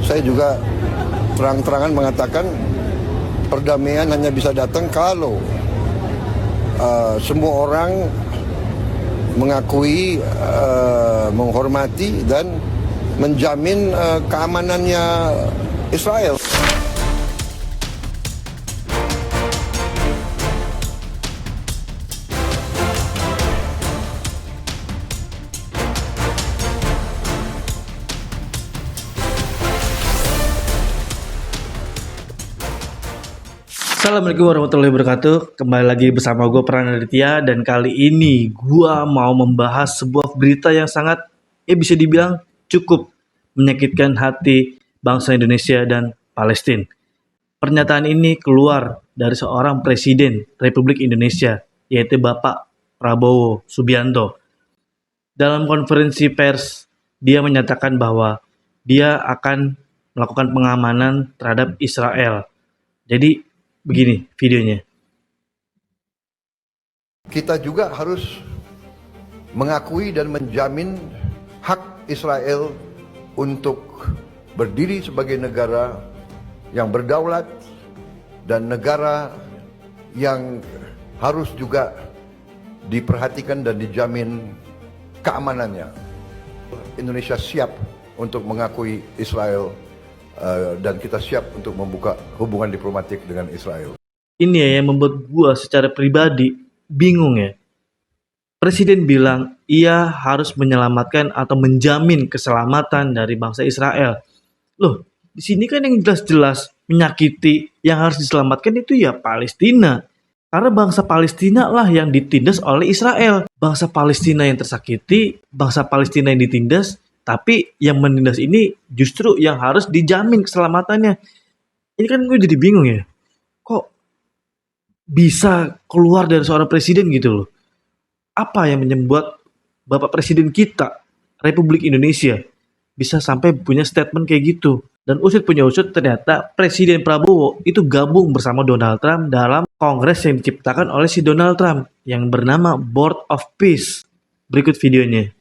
saya juga terang-terangan mengatakan perdamaian hanya bisa datang kalau semua orang mengakui, menghormati dan menjamin keamanannya Israel. Assalamualaikum warahmatullahi wabarakatuh. Kembali lagi bersama gue Pranaditya, dan kali ini gue mau membahas sebuah berita yang sangat bisa dibilang cukup menyakitkan hati bangsa Indonesia dan Palestina. Pernyataan ini keluar dari seorang Presiden Republik Indonesia, yaitu Bapak Prabowo Subianto. Dalam konferensi pers, dia menyatakan bahwa dia akan melakukan pengamanan terhadap Israel. Jadi begini videonya. Kita juga harus mengakui dan menjamin hak Israel untuk berdiri sebagai negara yang berdaulat dan negara yang harus juga diperhatikan dan dijamin keamanannya. Indonesia siap untuk mengakui Israel dan kita siap untuk membuka hubungan diplomatik dengan Israel. Ini ya yang membuat gua secara pribadi bingung ya. Presiden bilang ia harus menyelamatkan atau menjamin keselamatan dari bangsa Israel. Loh, di sini kan yang jelas-jelas menyakiti yang harus diselamatkan itu ya Palestina. Karena bangsa Palestina lah yang ditindas oleh Israel. Bangsa Palestina yang tersakiti, bangsa Palestina yang ditindas. Tapi yang menindas ini justru yang harus dijamin keselamatannya. Ini kan gue jadi bingung ya. Kok bisa keluar dari seorang presiden gitu loh. Apa yang membuat Bapak Presiden kita, Republik Indonesia, bisa sampai punya statement kayak gitu. Dan usut punya usut ternyata Presiden Prabowo itu gabung bersama Donald Trump dalam kongres yang diciptakan oleh si Donald Trump yang bernama Board of Peace. Berikut videonya.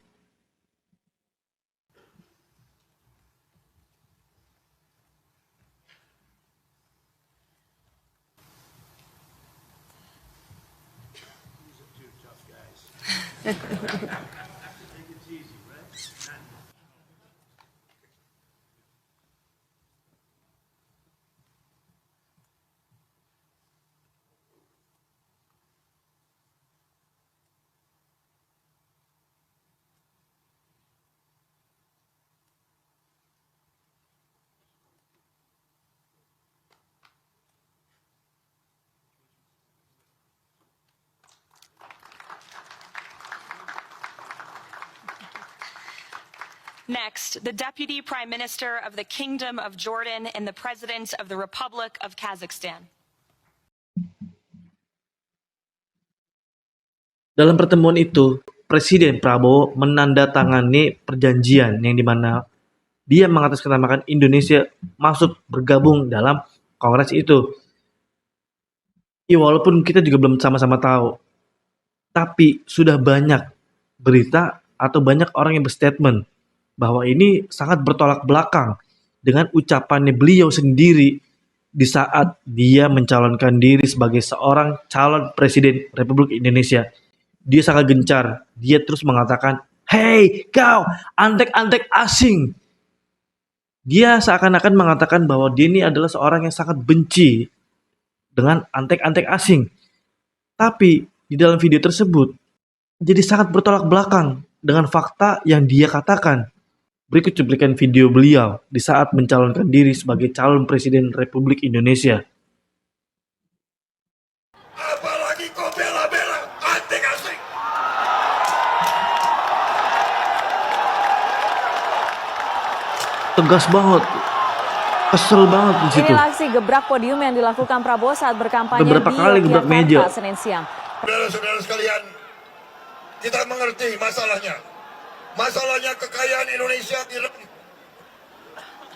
Next, the Deputy Prime Minister of the Kingdom of Jordan and the President of the Republic of Kazakhstan. Dalam pertemuan itu, Presiden Prabowo menandatangani perjanjian yang dimana dia mengatasnamakan Indonesia masuk bergabung dalam kongres itu. Ya walaupun kita juga belum sama-sama tahu, tapi sudah banyak berita atau banyak orang yang berstatement bahwa ini sangat bertolak belakang dengan ucapannya beliau sendiri di saat dia mencalonkan diri sebagai seorang calon presiden Republik Indonesia. Dia sangat gencar, dia terus mengatakan, "Hei kau, antek-antek asing." Dia seakan-akan mengatakan bahwa dia ini adalah seorang yang sangat benci dengan antek-antek asing. Tapi di dalam video tersebut, jadi sangat bertolak belakang dengan fakta yang dia katakan. Berikut cuplikan video beliau di saat mencalonkan diri sebagai calon presiden Republik Indonesia. Apalagi kau bela-bela antek asing. Tegas banget, kesel banget di situ. Inilah aksi gebrak podium yang dilakukan Prabowo saat berkampanye Beberapa di kali gebrak meja. Yogyakarta Senin siang. Saudara-saudara sekalian, kita mengerti masalahnya. Masalahnya kekayaan Indonesia tidak.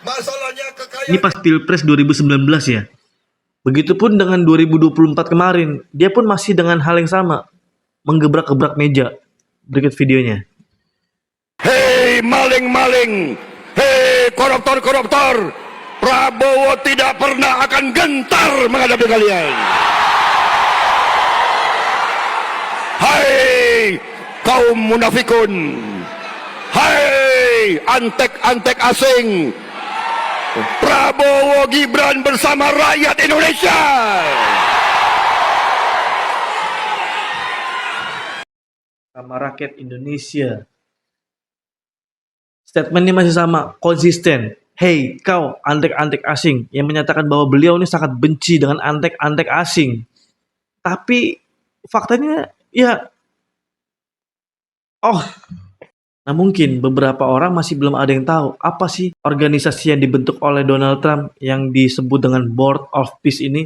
Masalahnya kekayaan. Ini pas Pilpres 2019 ya. Begitupun dengan 2024 kemarin, dia pun masih dengan hal yang sama, menggebrak-gebrak meja. Berikut videonya. Hei maling-maling, hei koruptor-koruptor, Prabowo tidak pernah akan gentar menghadapi kalian. Hai kaum munafikun, hai antek-antek asing, Prabowo Gibran bersama rakyat Indonesia. Sama rakyat Indonesia. Statementnya masih sama, konsisten. Hey, kau antek-antek asing, yang menyatakan bahwa beliau ini sangat benci dengan antek-antek asing. Tapi faktanya ya, nah mungkin beberapa orang masih belum ada yang tahu apa sih organisasi yang dibentuk oleh Donald Trump yang disebut dengan Board of Peace ini.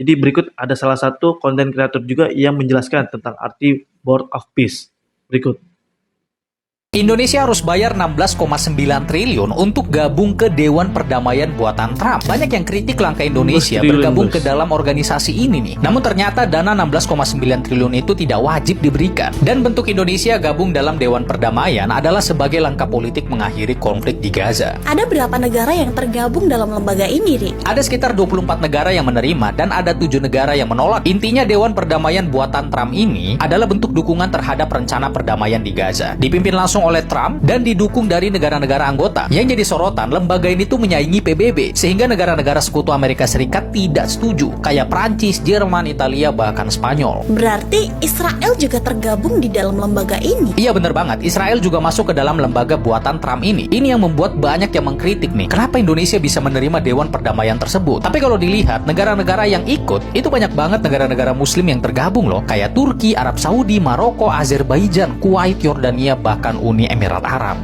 Jadi berikut ada salah satu konten kreator juga yang menjelaskan tentang arti Board of Peace. Berikut. Indonesia harus bayar 16,9 triliun untuk gabung ke Dewan Perdamaian buatan Trump. Banyak yang kritik langkah Indonesia bergabung ke dalam organisasi ini nih. Namun ternyata dana 16,9 triliun itu tidak wajib diberikan. Dan bentuk Indonesia gabung dalam Dewan Perdamaian adalah sebagai langkah politik mengakhiri konflik di Gaza. Ada berapa negara yang tergabung dalam lembaga ini, Rik? Ada sekitar 24 negara yang menerima dan ada 7 negara yang menolak. Intinya Dewan Perdamaian buatan Trump ini adalah bentuk dukungan terhadap rencana perdamaian di Gaza. Dipimpin langsung oleh Trump dan didukung dari negara-negara anggota. Yang jadi sorotan, lembaga ini tuh menyaingi PBB, sehingga negara-negara sekutu Amerika Serikat tidak setuju, kayak Prancis, Jerman, Italia, bahkan Spanyol. Berarti Israel juga tergabung di dalam lembaga ini? Iya bener banget, Israel juga masuk ke dalam lembaga buatan Trump ini. Ini yang membuat banyak yang mengkritik nih, kenapa Indonesia bisa menerima Dewan Perdamaian tersebut. Tapi kalau dilihat, negara-negara yang ikut, itu banyak banget negara-negara muslim yang tergabung loh, kayak Turki, Arab Saudi, Maroko, Azerbaijan, Kuwait, Yordania, bahkan Uni Emirat Arab.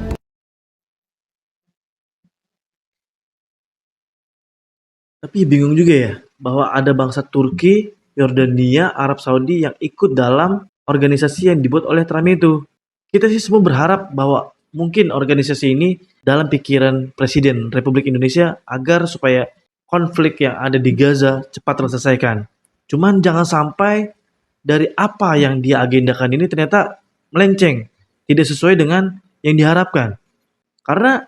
Tapi bingung juga ya, bahwa ada bangsa Turki, Yordania, Arab Saudi yang ikut dalam organisasi yang dibuat oleh Trump itu. Kita sih semua berharap bahwa mungkin organisasi ini dalam pikiran Presiden Republik Indonesia agar supaya konflik yang ada di Gaza cepat terselesaikan. Cuman jangan sampai dari apa yang dia agendakan ini ternyata melenceng, tidak sesuai dengan yang diharapkan. Karena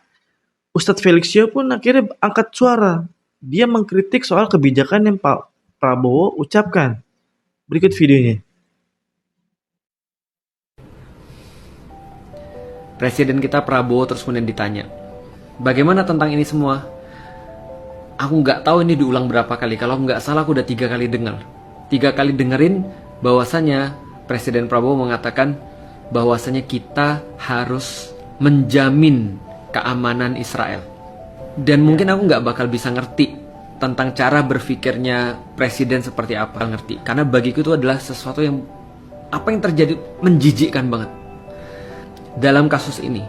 Ustadz Felixio pun akhirnya angkat suara. Dia mengkritik soal kebijakan yang Pak Prabowo ucapkan. Berikut videonya. Presiden kita Prabowo terus kemudian ditanya, bagaimana tentang ini semua? Aku nggak tahu ini diulang berapa kali. Kalau nggak salah aku udah 3 kali dengar. 3 kali dengerin bahwasanya Presiden Prabowo mengatakan bahwasanya kita harus menjamin keamanan Israel. Dan mungkin aku nggak bakal bisa ngerti tentang cara berpikirnya presiden seperti apa, ngerti. Karena bagiku itu adalah sesuatu yang, apa yang terjadi menjijikkan banget. Dalam kasus ini,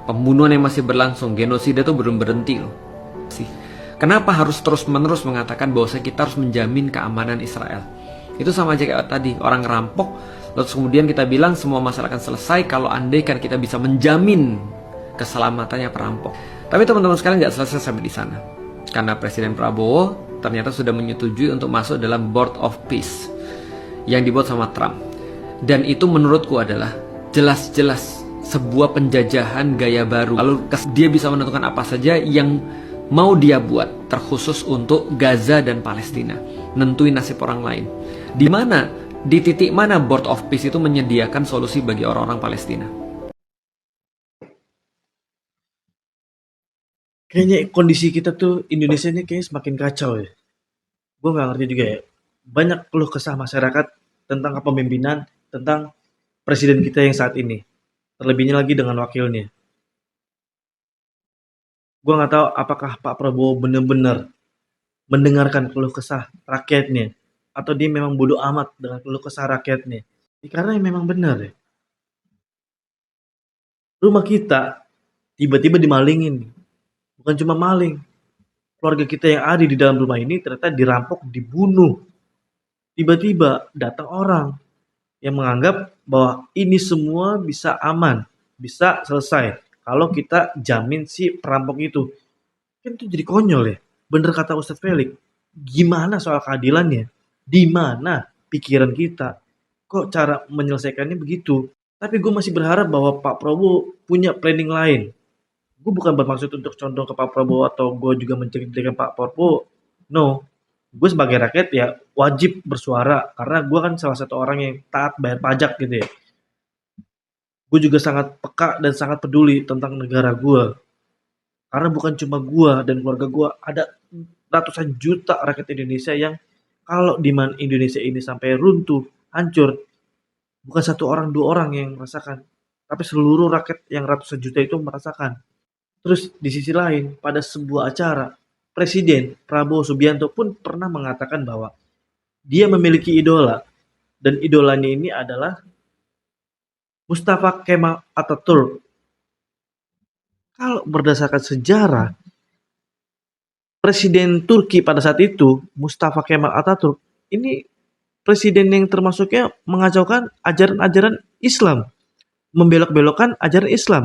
pembunuhan yang masih berlangsung, genosida itu belum berhenti loh. Kenapa harus terus-menerus mengatakan bahwa kita harus menjamin keamanan Israel? Itu sama aja kayak tadi, orang rampok, terus kemudian kita bilang semua masalah akan selesai kalau andaikan kita bisa menjamin keselamatannya perampok. Tapi teman-teman sekalian nggak selesai sampai di sana. Karena Presiden Prabowo ternyata sudah menyetujui untuk masuk dalam Board of Peace yang dibuat sama Trump. Dan itu menurutku adalah jelas-jelas sebuah penjajahan gaya baru. Lalu dia bisa menentukan apa saja yang mau dia buat terkhusus untuk Gaza dan Palestina, nentuin nasib orang lain. Di titik mana Board of Peace itu menyediakan solusi bagi orang-orang Palestina. Kayaknya kondisi kita tuh Indonesia ini kayaknya semakin kacau ya. Gue nggak ngerti juga ya. Banyak keluh kesah masyarakat tentang kepemimpinan, tentang presiden kita yang saat ini. Terlebihnya lagi dengan wakilnya. Gue nggak tahu apakah Pak Prabowo benar-benar mendengarkan keluh kesah rakyatnya, atau dia memang bodoh amat dengan keluh kesah rakyatnya. Karena memang benar ya. Rumah kita tiba-tiba dimalingin. Bukan cuma maling. Keluarga kita yang ada di dalam rumah ini ternyata dirampok, dibunuh. Tiba-tiba datang orang yang menganggap bahwa ini semua bisa aman, bisa selesai kalau kita jamin si perampok itu. Kan itu jadi konyol ya. Bener kata Ustadz Felix. Gimana soal keadilannya? Di mana pikiran kita? Kok cara menyelesaikannya begitu? Tapi gue masih berharap bahwa Pak Prabowo punya planning lain. Gue bukan bermaksud untuk condong ke Pak Prabowo atau gue juga menceritakan Pak Prabowo. No, gue sebagai rakyat ya wajib bersuara karena gue kan salah satu orang yang taat bayar pajak gitu ya. Gue juga sangat peka dan sangat peduli tentang negara gue. Karena bukan cuma gue dan keluarga gue, ada ratusan juta rakyat Indonesia yang kalau di mana Indonesia ini sampai runtuh, hancur, bukan satu orang, dua orang yang merasakan, tapi seluruh rakyat yang ratusan juta itu merasakan. Terus di sisi lain, pada sebuah acara, Presiden Prabowo Subianto pun pernah mengatakan bahwa dia memiliki idola, dan idolanya ini adalah Mustafa Kemal Atatürk. Kalau berdasarkan sejarah, Presiden Turki pada saat itu, Mustafa Kemal Atatürk, ini presiden yang termasuknya mengacaukan ajaran-ajaran Islam, membelok-belokkan ajaran Islam.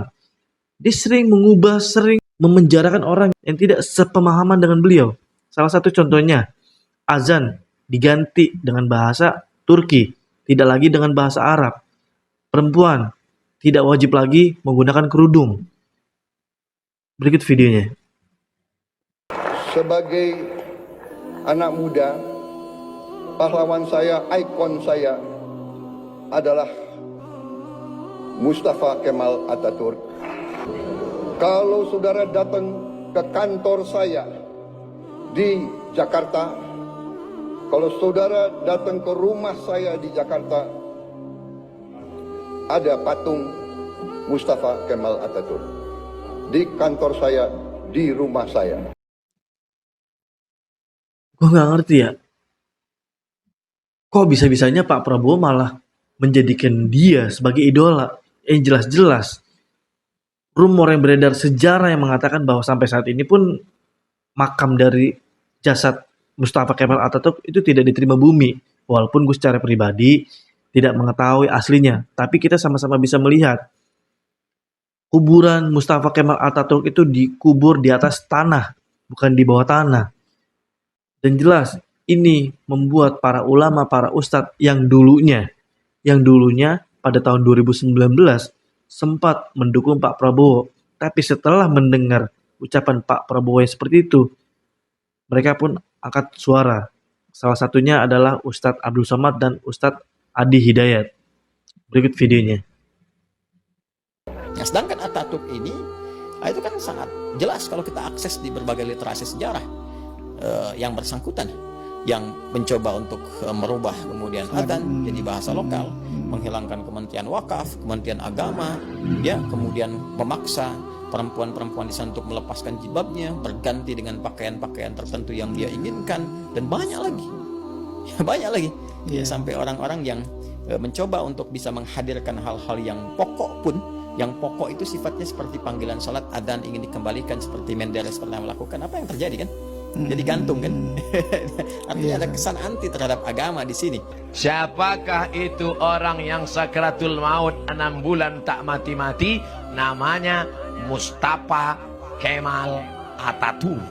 Dia sering mengubah, sering memenjarakan orang yang tidak sepemahaman dengan beliau. Salah satu contohnya, azan diganti dengan bahasa Turki, tidak lagi dengan bahasa Arab. Perempuan tidak wajib lagi menggunakan kerudung. Berikut videonya. Sebagai anak muda, pahlawan saya, ikon saya adalah Mustafa Kemal Atatürk. Kalau saudara datang ke kantor saya di Jakarta, kalau saudara datang ke rumah saya di Jakarta, ada patung Mustafa Kemal Atatürk. Di kantor saya, di rumah saya. Gue nggak ngerti ya, kok bisa-bisanya Pak Prabowo malah menjadikan dia sebagai idola. Jelas-jelas rumor yang beredar, sejarah yang mengatakan bahwa sampai saat ini pun makam dari jasad Mustafa Kemal Atatürk itu tidak diterima bumi. Walaupun gue secara pribadi tidak mengetahui aslinya, tapi kita sama-sama bisa melihat kuburan Mustafa Kemal Atatürk itu dikubur di atas tanah, bukan di bawah tanah. Dan jelas ini membuat para ulama, para ustadz yang dulunya pada tahun 2019 sempat mendukung Pak Prabowo, tapi setelah mendengar ucapan Pak Prabowo yang seperti itu, mereka pun angkat suara. Salah satunya adalah Ustadz Abdul Somad dan Ustadz Adi Hidayat. Berikut videonya. Nah, sedangkan Atatürk ini, itu kan sangat jelas kalau kita akses di berbagai literasi sejarah yang bersangkutan, yang mencoba untuk merubah kemudian adzan jadi bahasa lokal, menghilangkan Kementerian Wakaf, Kementerian Agama, ya, kemudian memaksa perempuan-perempuan di sana untuk melepaskan jilbabnya, berganti dengan pakaian-pakaian tertentu yang dia inginkan, dan banyak lagi, ya, sampai orang-orang yang mencoba untuk bisa menghadirkan hal-hal yang pokok pun, yang pokok itu sifatnya seperti panggilan salat, adzan ingin dikembalikan seperti Menderes pernah melakukan. Apa yang terjadi kan? Jadi gantung kan? Artinya ada kesan anti terhadap agama di sini. Siapakah itu orang yang sakratul maut 6 bulan tak mati-mati? Namanya Mustafa Kemal Atatürk.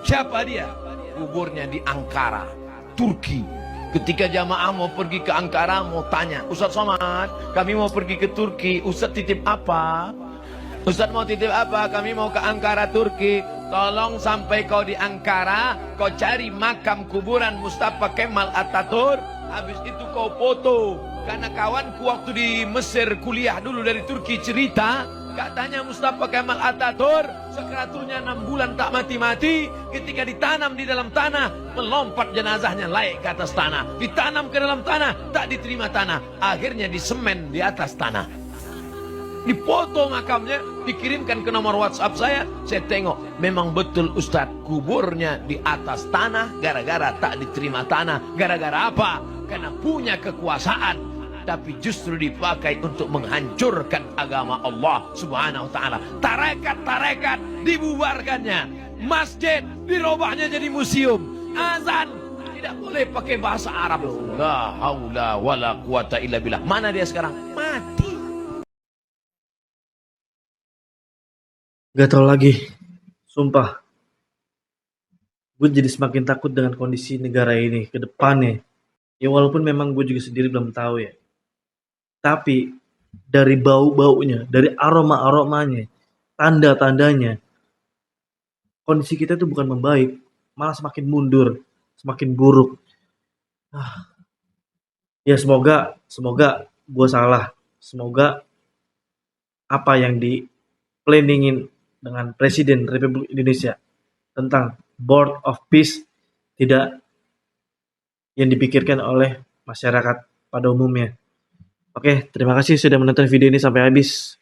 Siapa dia? Kuburnya di Ankara, Turki. Ketika jamaah mau pergi ke Ankara, mau tanya, Ustaz Somad, kami mau pergi ke Turki, Ustaz titip apa? Ustaz mau titip apa? Kami mau ke Ankara, Turki. Tolong sampai kau di Ankara, kau cari makam kuburan Mustafa Kemal Atatürk. Habis itu kau foto. Karena kawanku waktu di Mesir kuliah dulu dari Turki cerita, katanya Mustafa Kemal Atatürk sakratulnya 6 bulan tak mati-mati. Ketika ditanam di dalam tanah, melompat jenazahnya naik ke atas tanah. Ditanam ke dalam tanah, tak diterima tanah. Akhirnya disemen di atas tanah. Dipoto makamnya, dikirimkan ke nomor WhatsApp saya tengok, memang betul Ustadz, kuburnya di atas tanah gara-gara tak diterima tanah. Gara-gara apa? Karena punya kekuasaan, tapi justru dipakai untuk menghancurkan agama Allah Subhanahu wa taala. Tarekat dibubarkannya, masjid dirubahnya jadi museum, azan tidak boleh pakai bahasa Arab. La haula wala quwata illa billah. Mana dia sekarang? Mati. Gak tau lagi, sumpah. Gue jadi semakin takut dengan kondisi negara ini ke depannya. Ya walaupun memang gue juga sendiri belum tahu ya. Tapi dari bau-baunya, dari aroma-aromanya, tanda-tandanya, kondisi kita itu bukan membaik, malah semakin mundur, semakin buruk. Ya semoga gue salah. Semoga apa yang di planningin dengan Presiden Republik Indonesia tentang Board of Peace tidak yang dipikirkan oleh masyarakat pada umumnya. Oke, terima kasih sudah menonton video ini sampai habis.